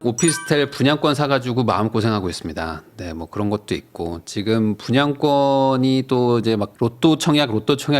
오피스텔 분양권 사가지고 마음고생하고 있습니다. 네, 뭐 그런 것도 있고, 지금 분양권이 또 이제 막 로또 청약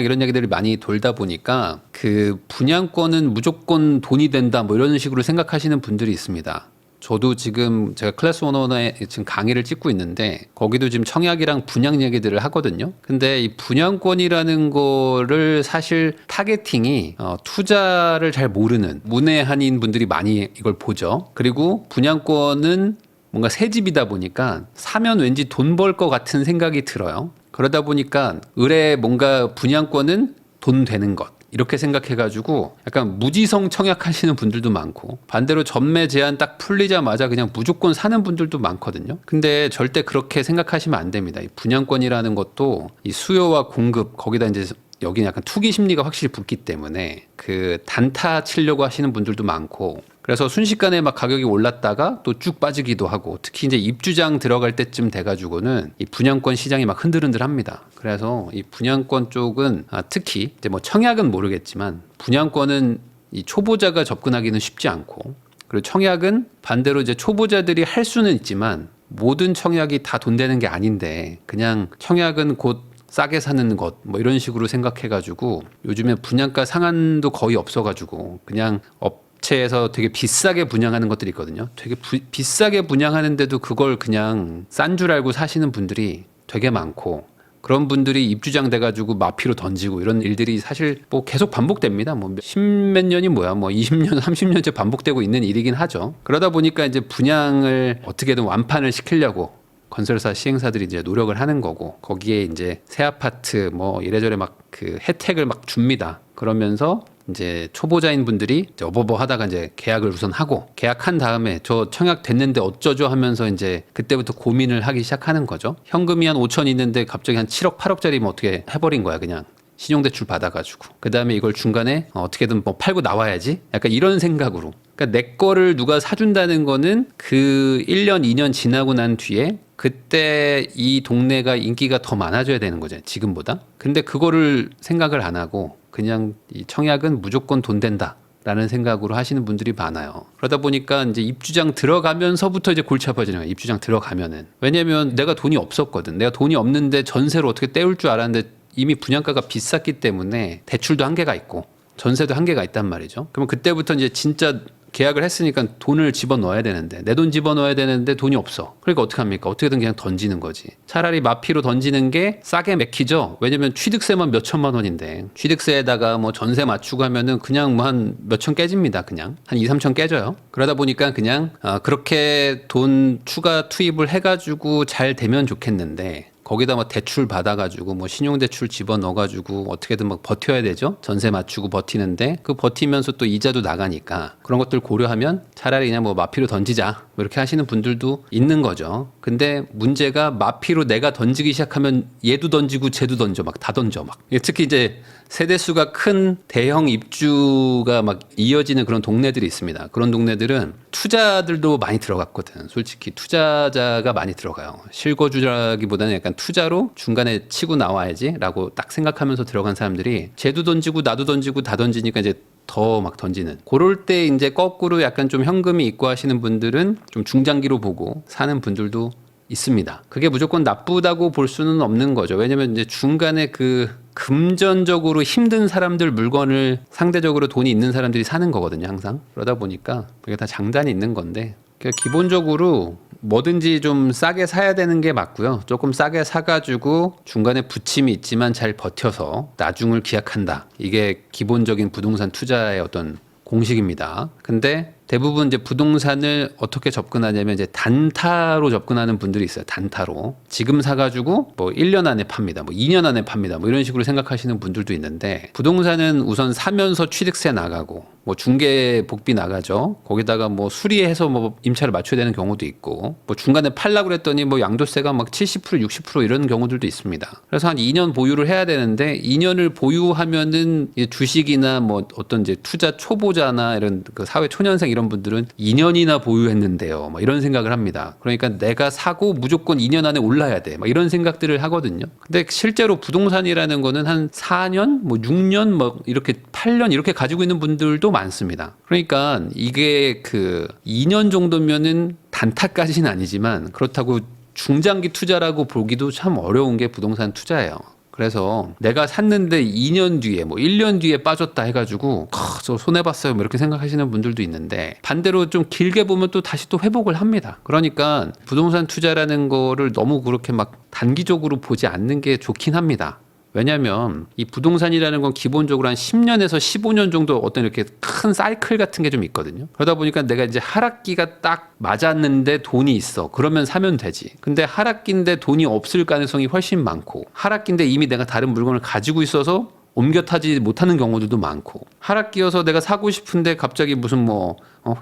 이런 얘기들이 많이 돌다 보니까 그 분양권은 무조건 돈이 된다 뭐 이런 식으로 생각하시는 분들이 있습니다. 저도 지금 제가 클래스 101에 지금 강의를 찍고 있는데 거기도 지금 청약이랑 분양 얘기들을 하거든요. 근데 이 분양권이라는 거를 사실 타겟팅이 투자를 잘 모르는 문외한인 분들이 많이 이걸 보죠. 그리고 분양권은 뭔가 새 집이다 보니까 사면 왠지 돈 벌 것 같은 생각이 들어요. 그러다 보니까 을에 뭔가 분양권은 돈 되는 것 이렇게 생각해가지고 약간 무지성 청약하시는 분들도 많고, 반대로 전매 제한 딱 풀리자마자 그냥 무조건 사는 분들도 많거든요. 근데 절대 그렇게 생각하시면 안 됩니다. 이 분양권이라는 것도 이 수요와 공급, 거기다 이제 여기는 약간 투기 심리가 확실히 붙기 때문에 그 단타 치려고 하시는 분들도 많고, 그래서 순식간에 막 가격이 올랐다가 또 쭉 빠지기도 하고, 특히 이제 입주장 들어갈 때쯤 돼가지고는 이 분양권 시장이 막 흔들흔들합니다. 그래서 이 분양권 쪽은 특히 이제 뭐 청약은 모르겠지만 분양권은 이 초보자가 접근하기는 쉽지 않고, 그리고 청약은 반대로 이제 초보자들이 할 수는 있지만 모든 청약이 다 돈 되는 게 아닌데, 그냥 청약은 곧 싸게 사는 것 뭐 이런 식으로 생각해가지고 요즘에 분양가 상한도 거의 없어가지고 그냥 업체에서 되게 비싸게 분양하는 것들이 있거든요. 되게 비싸게 분양하는데도 그걸 그냥 싼 줄 알고 사시는 분들이 되게 많고, 그런 분들이 입주장 돼가지고 마피로 던지고 이런 일들이 사실 뭐 계속 반복됩니다. 뭐 십몇 년이 뭐야, 뭐 20년, 30년째 반복되고 있는 일이긴 하죠. 그러다 보니까 이제 분양을 어떻게든 완판을 시키려고 건설사 시행사들이 이제 노력을 하는 거고, 거기에 이제 새 아파트 뭐 이래저래 막 그 혜택을 막 줍니다. 그러면서 이제 초보자인 분들이 이제 어버버 하다가 이제 계약을 우선 하고, 계약한 다음에 저 청약 됐는데 어쩌죠 하면서 이제 그때부터 고민을 하기 시작하는 거죠. 현금이 한 5천 있는데 갑자기 한 7억, 8억짜리 뭐 어떻게 해버린 거야, 그냥. 신용대출 받아가지고. 그 다음에 이걸 중간에 어떻게든 뭐 팔고 나와야지? 약간 이런 생각으로. 그러니까 내 거를 누가 사준다는 거는 그 1년, 2년 지나고 난 뒤에 그때 이 동네가 인기가 더 많아져야 되는 거죠, 지금보다. 근데 그거를 생각을 안 하고 그냥 이 청약은 무조건 돈 된다 라는 생각으로 하시는 분들이 많아요. 그러다 보니까 이제 입주장 들어가면서부터 이제 골치 아파지는 거예요. 입주장 들어가면은. 왜냐면 내가 돈이 없었거든. 내가 돈이 없는데 전세로 어떻게 때울 줄 알았는데 이미 분양가가 비쌌기 때문에 대출도 한계가 있고 전세도 한계가 있단 말이죠. 그러면 그때부터 이제 진짜 계약을 했으니까 돈을 집어넣어야 되는데, 내 돈 집어넣어야 되는데 돈이 없어. 그러니까 어떡합니까? 어떻게든 그냥 던지는 거지. 차라리 마피로 던지는 게 싸게 맥히죠. 왜냐면 취득세만 몇 천만 원인데, 취득세에다가 뭐 전세 맞추고 하면은 그냥 뭐 한 몇천 깨집니다. 그냥 한 2, 3천 깨져요. 그러다 보니까 그냥 그렇게 돈 추가 투입을 해가지고 잘 되면 좋겠는데, 거기다 뭐 대출 받아가지고 뭐 신용대출 집어넣어가지고 어떻게든 막 버텨야 되죠. 전세 맞추고 버티는데 그 버티면서 또 이자도 나가니까 그런 것들 고려하면 차라리 그냥 뭐 마피로 던지자 뭐 이렇게 하시는 분들도 있는 거죠. 근데 문제가 마피로 내가 던지기 시작하면 얘도 던지고 쟤도 던져, 막 다 던져 막. 특히 이제 세대수가 큰 대형 입주가 막 이어지는 그런 동네들이 있습니다. 그런 동네들은 투자들도 많이 들어갔거든. 솔직히 투자자가 많이 들어가요. 실거주라기보다는 약간 투자로 중간에 치고 나와야지 라고 딱 생각하면서 들어간 사람들이 쟤도 던지고 나도 던지고 다 던지니까 이제 더 막 던지는. 그럴 때 이제 거꾸로 약간 좀 현금이 있고 하시는 분들은 좀 중장기로 보고 사는 분들도 있습니다. 그게 무조건 나쁘다고 볼 수는 없는 거죠. 왜냐면 이제 중간에 그 금전적으로 힘든 사람들 물건을 상대적으로 돈이 있는 사람들이 사는 거거든요, 항상. 그러다 보니까 그게 다 장단이 있는 건데, 그러니까 기본적으로 뭐든지 좀 싸게 사야 되는 게 맞고요. 조금 싸게 사가지고 중간에 부침이 있지만 잘 버텨서 나중을 기약한다. 이게 기본적인 부동산 투자의 어떤 공식입니다. 근데 대부분 이제 부동산을 어떻게 접근하냐면 이제 단타로 접근하는 분들이 있어요. 단타로. 지금 사가지고 뭐 1년 안에 팝니다. 뭐 2년 안에 팝니다. 뭐 이런 식으로 생각하시는 분들도 있는데, 부동산은 우선 사면서 취득세 나가고 뭐 중개 복비 나가죠. 거기다가 뭐 수리해서 뭐 임차를 맞춰야 되는 경우도 있고, 뭐 중간에 팔라고 그랬더니 뭐 양도세가 막 70% 60% 이런 경우들도 있습니다. 그래서 한 2년 보유를 해야 되는데, 2년을 보유하면은 주식이나 뭐 어떤 이제 투자 초보자나 이런 그 사회 초년생 이런 분들은 2년이나 보유했는데요, 막 이런 생각을 합니다. 그러니까 내가 사고 무조건 2년 안에 올라야 돼, 막 이런 생각들을 하거든요. 근데 실제로 부동산이라는 거는 한 4년, 뭐 6년, 뭐 이렇게 8년 이렇게 가지고 있는 분들도 많습니다. 그러니까 이게 그 2년 정도면은 단타까지는 아니지만 그렇다고 중장기 투자라고 보기도 참 어려운 게 부동산 투자예요. 그래서 내가 샀는데 2년 뒤에 뭐 1년 뒤에 빠졌다 해가지고 저 손해봤어요 뭐 이렇게 생각하시는 분들도 있는데, 반대로 좀 길게 보면 또 다시 또 회복을 합니다. 그러니까 부동산 투자라는 거를 너무 그렇게 막 단기적으로 보지 않는 게 좋긴 합니다. 왜냐하면 이 부동산이라는 건 기본적으로 한 10년에서 15년 정도 어떤 이렇게 큰 사이클 같은 게 좀 있거든요. 그러다 보니까 내가 이제 하락기가 딱 맞았는데 돈이 있어. 그러면 사면 되지. 근데 하락기인데 돈이 없을 가능성이 훨씬 많고, 하락기인데 이미 내가 다른 물건을 가지고 있어서 옮겨 타지 못하는 경우들도 많고, 하락기여서 내가 사고 싶은데 갑자기 무슨 뭐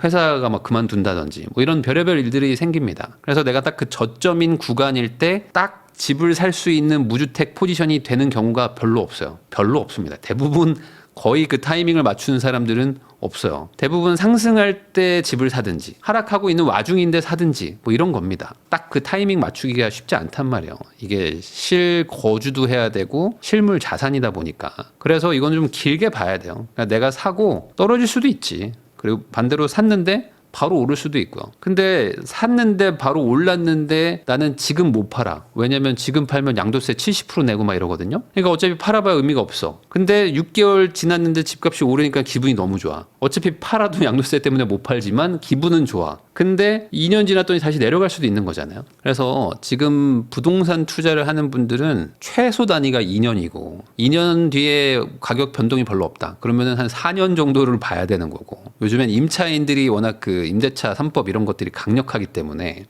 회사가 막 그만둔다든지 뭐 이런 별의별 일들이 생깁니다. 그래서 내가 딱 그 저점인 구간일 때 딱 집을 살 수 있는 무주택 포지션이 되는 경우가 별로 없어요. 별로 없습니다. 대부분 거의 그 타이밍을 맞추는 사람들은 없어요. 대부분 상승할 때 집을 사든지 하락하고 있는 와중인데 사든지 뭐 이런 겁니다. 딱 그 타이밍 맞추기가 쉽지 않단 말이에요. 이게 실거주도 해야 되고 실물 자산이다 보니까. 그래서 이건 좀 길게 봐야 돼요. 그러니까 내가 사고 떨어질 수도 있지. 그리고 반대로 샀는데 바로 오를 수도 있고요. 근데 샀는데 바로 올랐는데 나는 지금 못 팔아. 왜냐면 지금 팔면 양도세 70% 내고 막 이러거든요. 그러니까 어차피 팔아봐야 의미가 없어. 근데 6개월 지났는데 집값이 오르니까 기분이 너무 좋아. 어차피 팔아도 양도세 때문에 못 팔지만 기분은 좋아. 근데 2년 지났더니 다시 내려갈 수도 있는 거잖아요. 그래서 지금 부동산 투자를 하는 분들은 최소 단위가 2년이고 2년 뒤에 가격 변동이 별로 없다. 그러면은 한 4년 정도를 봐야 되는 거고, 요즘엔 임차인들이 워낙 그 임대차 3법 이런 것들이 강력하기 때문에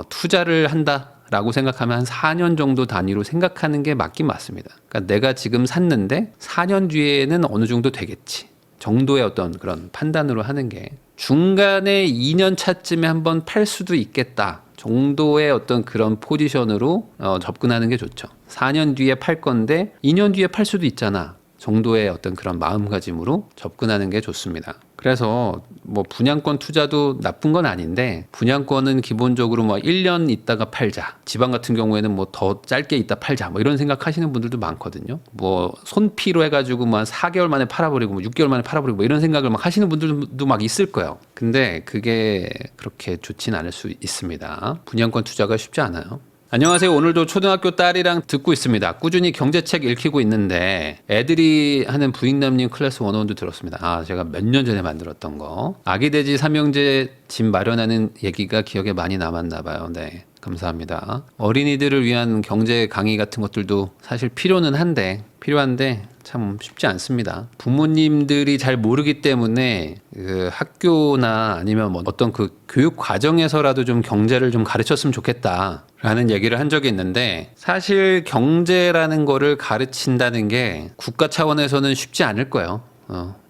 투자를 한다 라고 생각하면 한 4년 정도 단위로 생각하는 게 맞긴 맞습니다. 그러니까 내가 지금 샀는데 4년 뒤에는 어느 정도 되겠지 정도의 어떤 그런 판단으로 하는 게, 중간에 2년 차쯤에 한번 팔 수도 있겠다 정도의 어떤 그런 포지션으로 접근하는 게 좋죠. 4년 뒤에 팔 건데 2년 뒤에 팔 수도 있잖아 정도의 어떤 그런 마음가짐으로 접근하는 게 좋습니다. 그래서 뭐 분양권 투자도 나쁜 건 아닌데, 분양권은 기본적으로 뭐 1년 있다가 팔자, 지방 같은 경우에는 뭐 더 짧게 있다 팔자 뭐 이런 생각하시는 분들도 많거든요. 뭐 손피로 해가지고 뭐 한 4개월 만에 팔아버리고 뭐 6개월 만에 팔아버리고 뭐 이런 생각을 막 하시는 분들도 막 있을 거예요. 근데 그게 그렇게 좋진 않을 수 있습니다. 분양권 투자가 쉽지 않아요. 안녕하세요. 오늘도 초등학교 딸이랑 듣고 있습니다. 꾸준히 경제책 읽히고 있는데 애들이 하는 부익남님 클래스 101도 들었습니다. 제가 몇 년 전에 만들었던 거. 아기 돼지 삼형제 집 마련하는 얘기가 기억에 많이 남았나 봐요. 네. 감사합니다. 어린이들을 위한 경제 강의 같은 것들도 사실 필요한데 참 쉽지 않습니다. 부모님들이 잘 모르기 때문에 그 학교나 아니면 뭐 어떤 그 교육 과정에서라도 좀 경제를 좀 가르쳤으면 좋겠다라는 얘기를 한 적이 있는데, 사실 경제라는 거를 가르친다는 게 국가 차원에서는 쉽지 않을 거예요.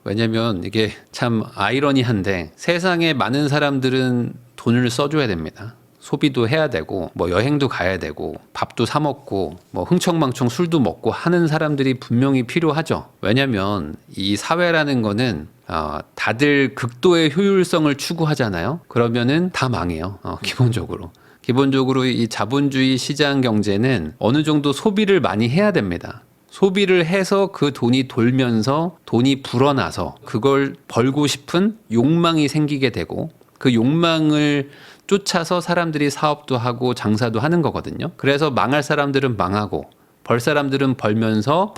왜냐면 이게 참 아이러니한데 세상에 많은 사람들은 돈을 써줘야 됩니다. 소비도 해야 되고 뭐 여행도 가야 되고 밥도 사 먹고 뭐 흥청망청 술도 먹고 하는 사람들이 분명히 필요하죠. 왜냐면 이 사회라는 거는 다들 극도의 효율성을 추구하잖아요. 그러면은 다 망해요. 기본적으로 이 자본주의 시장 경제는 어느 정도 소비를 많이 해야 됩니다. 소비를 해서 그 돈이 돌면서 돈이 불어나서 그걸 벌고 싶은 욕망이 생기게 되고, 그 욕망을 쫓아서 사람들이 사업도 하고 장사도 하는 거거든요. 그래서 망할 사람들은 망하고 벌 사람들은 벌면서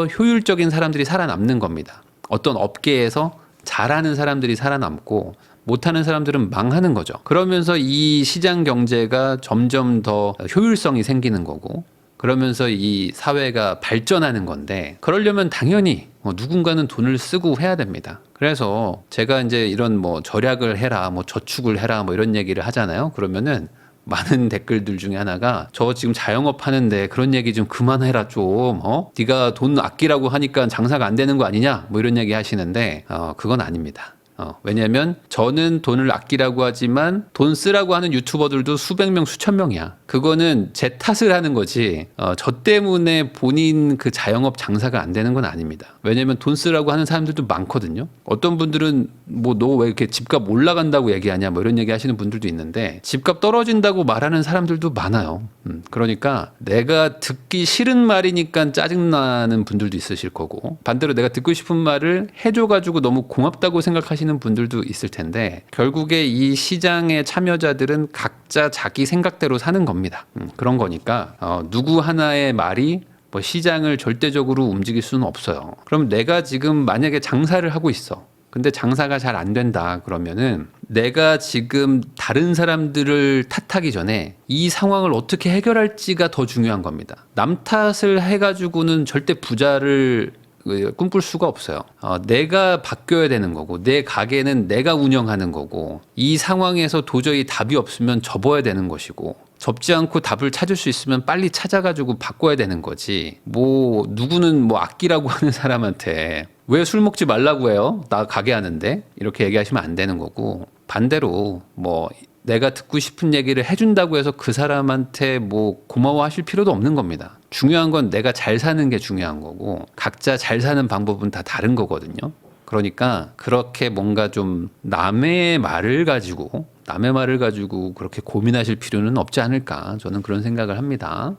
효율적인 사람들이 살아남는 겁니다. 어떤 업계에서 잘하는 사람들이 살아남고 못하는 사람들은 망하는 거죠. 그러면서 이 시장 경제가 점점 더 효율성이 생기는 거고, 그러면서 이 사회가 발전하는 건데, 그러려면 당연히 누군가는 돈을 쓰고 해야 됩니다. 그래서 제가 이제 이런 뭐 절약을 해라, 뭐 저축을 해라, 뭐 이런 얘기를 하잖아요. 그러면은 많은 댓글들 중에 하나가 저 지금 자영업 하는데 그런 얘기 좀 그만해라 좀. 네가 돈 아끼라고 하니까 장사가 안 되는 거 아니냐? 뭐 이런 얘기 하시는데 그건 아닙니다. 왜냐면 저는 돈을 아끼라고 하지만 돈 쓰라고 하는 유튜버들도 수백 명, 수천 명이야. 그거는 제 탓을 하는 거지. 저 때문에 본인 그 자영업 장사가 안 되는 건 아닙니다. 왜냐면 돈 쓰라고 하는 사람들도 많거든요. 어떤 분들은 뭐 너 왜 이렇게 집값 올라간다고 얘기하냐 뭐 이런 얘기 하시는 분들도 있는데 집값 떨어진다고 말하는 사람들도 많아요. 그러니까 내가 듣기 싫은 말이니까 짜증나는 분들도 있으실 거고 반대로 내가 듣고 싶은 말을 해줘가지고 너무 고맙다고 생각하시는 분들도 있을 텐데 결국에 이 시장의 참여자들은 각자 자기 생각대로 사는 겁니다. 그런 거니까 누구 하나의 말이 뭐 시장을 절대적으로 움직일 수는 없어요. 그럼 내가 지금 만약에 장사를 하고 있어. 근데 장사가 잘 안 된다 그러면은 내가 지금 다른 사람들을 탓하기 전에 이 상황을 어떻게 해결할지가 더 중요한 겁니다. 남 탓을 해가지고는 절대 부자를 꿈꿀 수가 없어요. 내가 바뀌어야 되는 거고 내 가게는 내가 운영하는 거고 이 상황에서 도저히 답이 없으면 접어야 되는 것이고 접지 않고 답을 찾을 수 있으면 빨리 찾아가지고 바꿔야 되는 거지. 뭐 누구는 뭐 아끼라고 하는 사람한테 왜 술 먹지 말라고 해요? 나 가게 하는데 이렇게 얘기하시면 안 되는 거고 반대로 뭐 내가 듣고 싶은 얘기를 해준다고 해서 그 사람한테 뭐 고마워하실 필요도 없는 겁니다. 중요한 건 내가 잘 사는 게 중요한 거고 각자 잘 사는 방법은 다 다른 거거든요. 그러니까 그렇게 뭔가 좀 남의 말을 가지고 그렇게 고민하실 필요는 없지 않을까 저는 그런 생각을 합니다.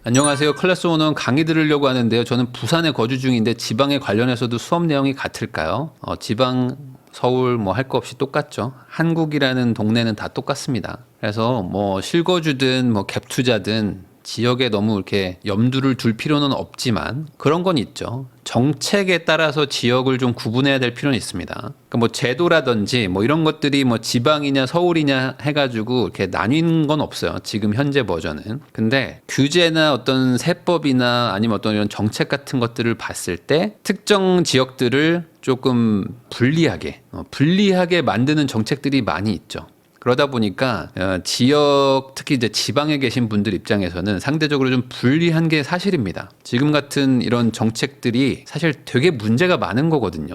안녕하세요. 클래스 오너 강의 들으려고 하는데요. 저는 부산에 거주 중인데 지방에 관련해서도 수업 내용이 같을까요? 지방 서울 뭐 할 거 없이 똑같죠. 한국이라는 동네는 다 똑같습니다. 그래서 뭐 실거주든 뭐 갭 투자든 지역에 너무 이렇게 염두를 둘 필요는 없지만 그런 건 있죠. 정책에 따라서 지역을 좀 구분해야 될 필요는 있습니다. 그러니까 뭐 제도라든지 뭐 이런 것들이 뭐 지방이냐 서울이냐 해가지고 이렇게 나뉜 건 없어요. 지금 현재 버전은. 근데 규제나 어떤 세법이나 아니면 어떤 이런 정책 같은 것들을 봤을 때 특정 지역들을 조금 불리하게 만드는 정책들이 많이 있죠. 그러다 보니까 지역 특히 이제 지방에 계신 분들 입장에서는 상대적으로 좀 불리한 게 사실입니다. 지금 같은 이런 정책들이 사실 되게 문제가 많은 거거든요.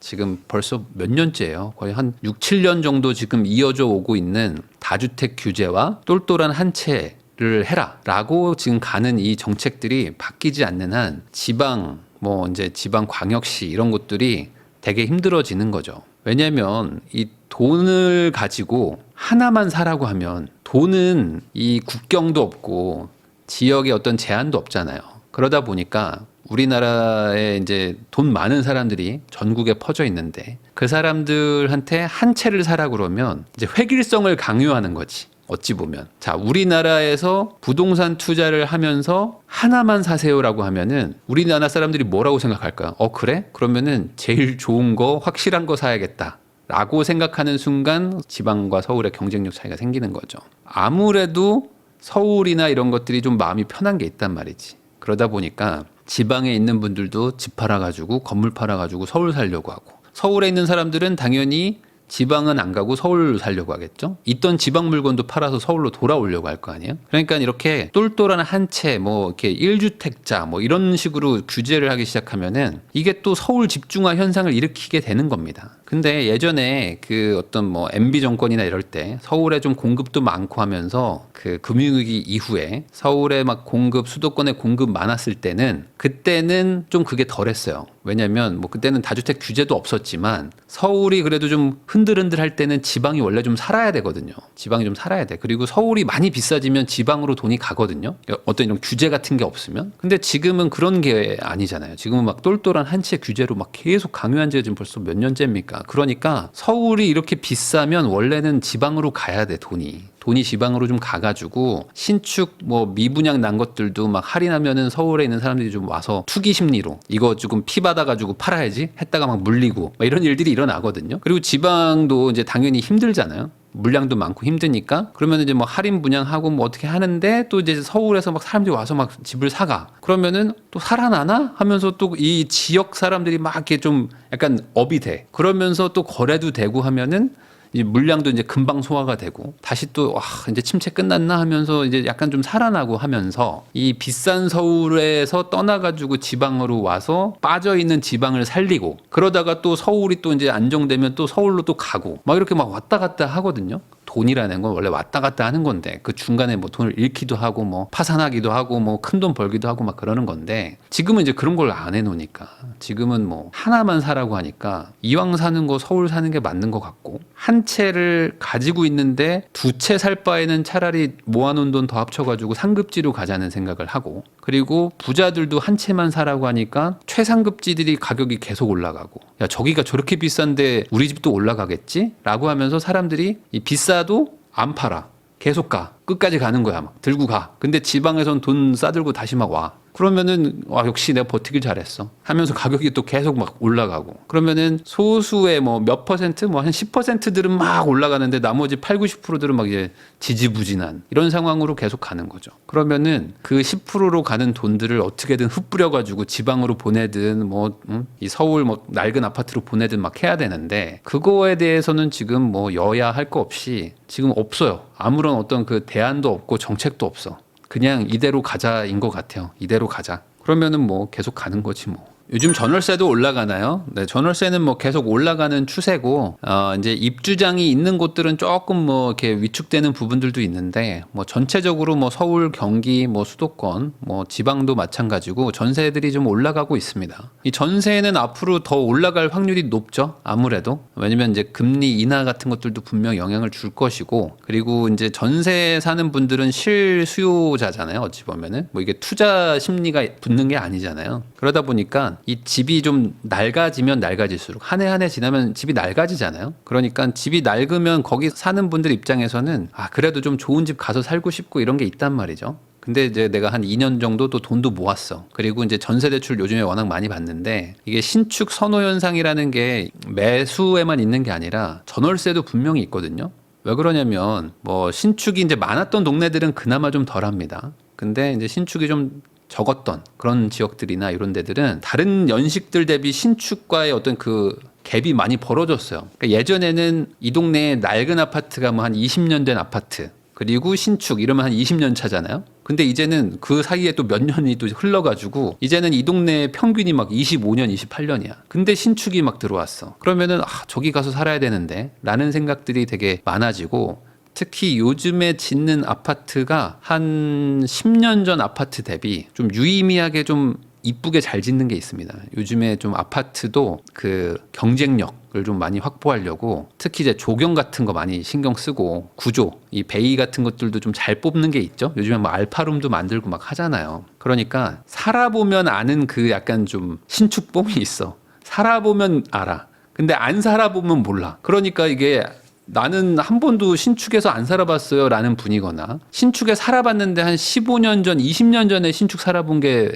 지금 벌써 몇 년째예요. 거의 한 6, 7년 정도 지금 이어져 오고 있는 다주택 규제와 똘똘한 한 채를 해라라고 지금 가는 이 정책들이 바뀌지 않는 한 지방 뭐 이제 지방 광역시 이런 것들이 되게 힘들어지는 거죠. 왜냐하면 이 돈을 가지고 하나만 사라고 하면 돈은 이 국경도 없고 지역에 어떤 제한도 없잖아요. 그러다 보니까 우리나라에 이제 돈 많은 사람들이 전국에 퍼져 있는데 그 사람들한테 한 채를 사라 그러면 이제 획일성을 강요하는 거지. 어찌 보면. 자, 우리나라에서 부동산 투자를 하면서 하나만 사세요라고 하면은 우리나라 사람들이 뭐라고 생각할까요? 그래? 그러면은 제일 좋은 거, 확실한 거 사야겠다. 라고 생각하는 순간 지방과 서울의 경쟁력 차이가 생기는 거죠. 아무래도 서울이나 이런 것들이 좀 마음이 편한 게 있단 말이지. 그러다 보니까 지방에 있는 분들도 집 팔아가지고 건물 팔아가지고 서울 살려고 하고 서울에 있는 사람들은 당연히 지방은 안 가고 서울 살려고 하겠죠. 있던 지방 물건도 팔아서 서울로 돌아오려고 할 거 아니에요. 그러니까 이렇게 똘똘한 한 채 뭐 이렇게 1주택자 뭐 이런 식으로 규제를 하기 시작하면은 이게 또 서울 집중화 현상을 일으키게 되는 겁니다. 근데 예전에 그 어떤 뭐 MB 정권이나 이럴 때 서울에 좀 공급도 많고 하면서 그 금융위기 이후에 서울에 막 공급 수도권에 공급 많았을 때는 그때는 좀 그게 덜했어요. 왜냐면 뭐 그때는 다주택 규제도 없었지만 서울이 그래도 좀 흔들흔들할 때는 지방이 원래 좀 살아야 되거든요. 지방이 좀 살아야 돼. 그리고 서울이 많이 비싸지면 지방으로 돈이 가거든요. 어떤 이런 규제 같은 게 없으면. 근데 지금은 그런 게 아니잖아요. 지금은 막 똘똘한 한 채 규제로 막 계속 강요한 지가 지금 벌써 몇 년째입니까? 그러니까 서울이 이렇게 비싸면 원래는 지방으로 가야 돼, 돈이 지방으로 좀 가가지고 신축 뭐 미분양 난 것들도 막 할인하면은 서울에 있는 사람들이 좀 와서 투기 심리로 이거 조금 피 받아가지고 팔아야지 했다가 막 물리고 막 이런 일들이 일어나거든요. 그리고 지방도 이제 당연히 힘들잖아요. 물량도 많고 힘드니까 그러면 이제 뭐 할인 분양하고 뭐 어떻게 하는데 또 이제 서울에서 막 사람들이 와서 막 집을 사가 그러면은 또 살아나나 하면서 또 이 지역 사람들이 막 이렇게 좀 약간 업이 돼 그러면서 또 거래도 되고 하면은 이제 물량도 이제 금방 소화가 되고 다시 또 와, 이제 침체 끝났나 하면서 이제 약간 좀 살아나고 하면서 이 비싼 서울에서 떠나가지고 지방으로 와서 빠져 있는 지방을 살리고 그러다가 또 서울이 또 이제 안정되면 또 서울로 또 가고 막 이렇게 막 왔다 갔다 하거든요. 돈이라는 건 원래 왔다 갔다 하는 건데 그 중간에 뭐 돈을 잃기도 하고 뭐 파산하기도 하고 뭐 큰 돈 벌기도 하고 막 그러는 건데 지금은 이제 그런 걸 안 해놓으니까 지금은 뭐 하나만 사라고 하니까 이왕 사는 거 서울 사는 게 맞는 것 같고 한 채를 가지고 있는데 두 채 살 바에는 차라리 모아놓은 돈 더 합쳐가지고 상급지로 가자는 생각을 하고 그리고 부자들도 한 채만 사라고 하니까 최상급지들이 가격이 계속 올라가고 야 저기가 저렇게 비싼데 우리 집도 올라가겠지? 라고 하면서 사람들이 이 비싸도 안 팔아 계속 가 끝까지 가는 거야 막 들고 가 근데 지방에선 돈 싸들고 다시 막 와 그러면은 와 역시 내가 버티길 잘했어 하면서 가격이 또 계속 막 올라가고 그러면은 소수의 뭐 몇 퍼센트 뭐 한 10%들은 막 올라가는데 나머지 8, 90%들은 막 이제 지지부진한 이런 상황으로 계속 가는 거죠. 그러면은 그 10%로 가는 돈들을 어떻게든 흩뿌려 가지고 지방으로 보내든 뭐 이 서울 뭐 낡은 아파트로 보내든 막 해야 되는데 그거에 대해서는 지금 뭐 여야 할 거 없이 지금 없어요. 아무런 어떤 그 대안도 없고 정책도 없어. 그냥 이대로 가자인 것 같아요. 이대로 가자. 그러면은 뭐 계속 가는 거지 뭐. 요즘 전월세도 올라가나요? 네, 전월세는 뭐 계속 올라가는 추세고, 이제 입주장이 있는 곳들은 조금 뭐 이렇게 위축되는 부분들도 있는데, 뭐 전체적으로 뭐 서울, 경기, 뭐 수도권, 뭐 지방도 마찬가지고 전세들이 좀 올라가고 있습니다. 이 전세는 앞으로 더 올라갈 확률이 높죠. 아무래도. 왜냐면 이제 금리 인하 같은 것들도 분명 영향을 줄 것이고, 그리고 이제 전세 사는 분들은 실수요자잖아요. 어찌 보면은. 뭐 이게 투자 심리가 붙는 게 아니잖아요. 그러다 보니까 이 집이 좀 낡아지면 낡아질수록 한 해 한 해 지나면 집이 낡아지잖아요. 그러니까 집이 낡으면 거기 사는 분들 입장에서는 그래도 좀 좋은 집 가서 살고 싶고 이런 게 있단 말이죠. 근데 이제 내가 한 2년 정도 또 돈도 모았어. 그리고 이제 전세 대출 요즘에 워낙 많이 받는데 이게 신축 선호 현상이라는 게 매수에만 있는 게 아니라 전월세도 분명히 있거든요. 왜 그러냐면 뭐 신축이 이제 많았던 동네들은 그나마 좀 덜합니다. 근데 이제 신축이 좀 적었던 그런 지역들이나 이런 데들은 다른 연식들 대비 신축과의 어떤 그 갭이 많이 벌어졌어요. 그러니까 예전에는 이 동네에 낡은 아파트가 뭐 한 20년 된 아파트 그리고 신축 이러면 한 20년 차잖아요. 근데 이제는 그 사이에 또 몇 년이 또 흘러가지고 이제는 이 동네 평균이 막 25년, 28년이야. 근데 신축이 막 들어왔어. 그러면은 저기 가서 살아야 되는데 라는 생각들이 되게 많아지고 특히 요즘에 짓는 아파트가 한 10년 전 아파트 대비 좀 유의미하게 좀 이쁘게 잘 짓는 게 있습니다. 요즘에 좀 아파트도 그 경쟁력을 좀 많이 확보하려고 특히 이제 조경 같은 거 많이 신경 쓰고 구조, 이 베이 같은 것들도 좀 잘 뽑는 게 있죠. 요즘에 뭐 알파룸도 만들고 막 하잖아요. 그러니까 살아보면 아는 그 약간 좀 신축봄이 있어. 살아보면 알아. 근데 안 살아보면 몰라. 그러니까 이게 나는 한 번도 신축에서 안 살아봤어요 라는 분이거나 신축에 살아봤는데 한 15년 전, 20년 전에 신축 살아본 게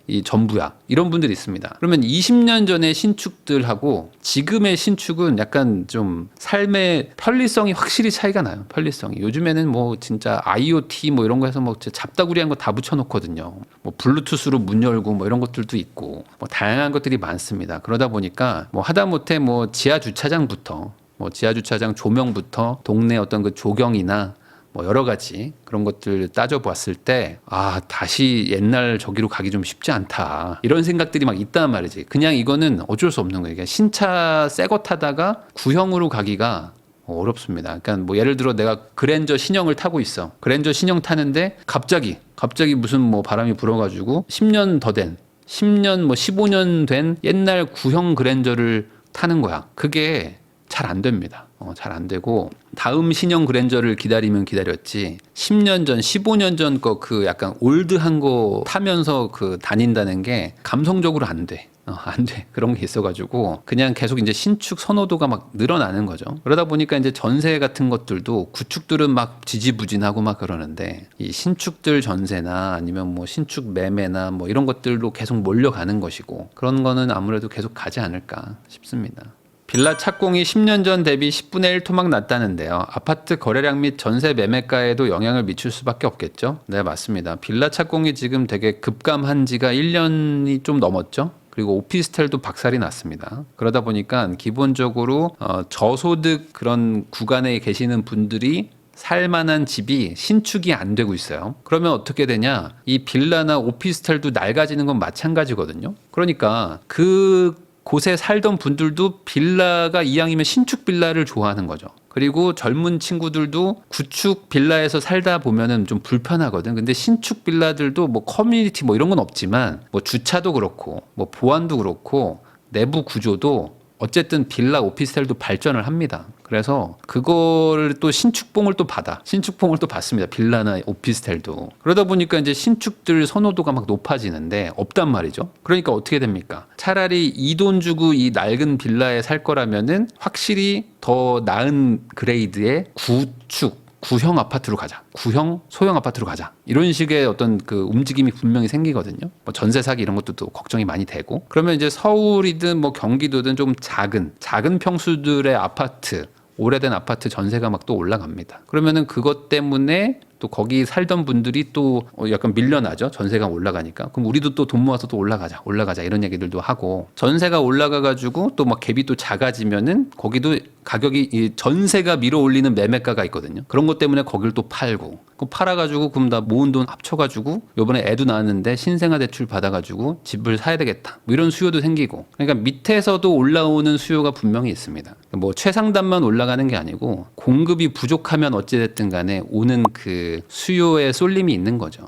이 전부야. 이런 분들이 있습니다. 그러면 20년 전의 신축들하고 지금의 신축은 약간 좀 삶의 편리성이 확실히 차이가 나요. 편리성이. 요즘에는 뭐 진짜 IoT 뭐 이런 거 해서 뭐 잡다구리한 거 다 붙여놓거든요. 뭐 블루투스로 문 열고 뭐 이런 것들도 있고 뭐 다양한 것들이 많습니다. 그러다 보니까 뭐 하다못해 뭐 지하 주차장부터 뭐 지하주차장 조명부터 동네 어떤 그 조경이나 뭐 여러 가지 그런 것들 따져봤을 때 다시 옛날 저기로 가기 좀 쉽지 않다 이런 생각들이 막 있단 말이지. 그냥 이거는 어쩔 수 없는 거예요. 신차 새 거 타다가 구형으로 가기가 어렵습니다. 그러니까 뭐 예를 들어 내가 그랜저 신형을 타고 있어. 그랜저 신형 타는데 갑자기 무슨 뭐 바람이 불어가지고 10년 더 된 10년 뭐 15년 된 옛날 구형 그랜저를 타는 거야. 그게 잘 안 됩니다. 잘 안 되고 다음 신형 그랜저를 기다리면 기다렸지 10년 전, 15년 전 거 그 약간 올드한 거 타면서 그 다닌다는 게 감성적으로 안 돼. 안 돼. 그런 게 있어가지고 그냥 계속 이제 신축 선호도가 막 늘어나는 거죠. 그러다 보니까 이제 전세 같은 것들도 구축들은 막 지지부진하고 막 그러는데 이 신축들 전세나 아니면 뭐 신축 매매나 뭐 이런 것들로 계속 몰려가는 것이고 그런 거는 아무래도 계속 가지 않을까 싶습니다. 빌라 착공이 10년 전 대비 10분의 1 토막 났다는데요. 아파트 거래량 및 전세 매매가에도 영향을 미칠 수밖에 없겠죠? 네, 맞습니다. 빌라 착공이 지금 되게 급감한 지가 1년이 좀 넘었죠? 그리고 오피스텔도 박살이 났습니다. 그러다 보니까 기본적으로 저소득 그런 구간에 계시는 분들이 살만한 집이 신축이 안 되고 있어요. 그러면 어떻게 되냐? 이 빌라나 오피스텔도 낡아지는 건 마찬가지거든요. 그러니까 그 곳에 살던 분들도 빌라가 이왕이면 신축 빌라를 좋아하는 거죠. 그리고 젊은 친구들도 구축 빌라에서 살다 보면은 좀 불편하거든. 근데 신축 빌라들도 뭐 커뮤니티 뭐 이런 건 없지만 뭐 주차도 그렇고 뭐 보안도 그렇고 내부 구조도 어쨌든 빌라 오피스텔도 발전을 합니다. 그래서 그거를 또 신축봉을 또 받습니다. 빌라나 오피스텔도. 그러다 보니까 이제 신축들 선호도가 막 높아지는데 없단 말이죠. 그러니까 어떻게 됩니까? 차라리 이 돈 주고 이 낡은 빌라에 살 거라면은 확실히 더 나은 그레이드의 구형 아파트로 가자. 구형 소형 아파트로 가자. 이런 식의 어떤 그 움직임이 분명히 생기거든요. 뭐 전세 사기 이런 것도 또 걱정이 많이 되고. 그러면 이제 서울이든 뭐 경기도든 좀 작은 평수들의 아파트, 오래된 아파트 전세가 막 또 올라갑니다. 그러면은 그것 때문에 또 거기 살던 분들이 또 약간 밀려나죠. 전세가 올라가니까. 그럼 우리도 또 돈 모아서 또 올라가자 이런 얘기들도 하고, 전세가 올라가가지고 또 막 갭이 또 작아지면은 거기도 가격이 이 전세가 밀어올리는 매매가가 있거든요. 그런 것 때문에 거길 또 팔고, 그 팔아가지고 그럼 다 모은 돈 합쳐가지고 요번에 애도 낳았는데 신생아 대출 받아가지고 집을 사야 되겠다. 뭐 이런 수요도 생기고. 그러니까 밑에서도 올라오는 수요가 분명히 있습니다. 뭐 최상단만 올라가는 게 아니고 공급이 부족하면 어찌됐든 간에 오는 그 수요의 쏠림이 있는 거죠.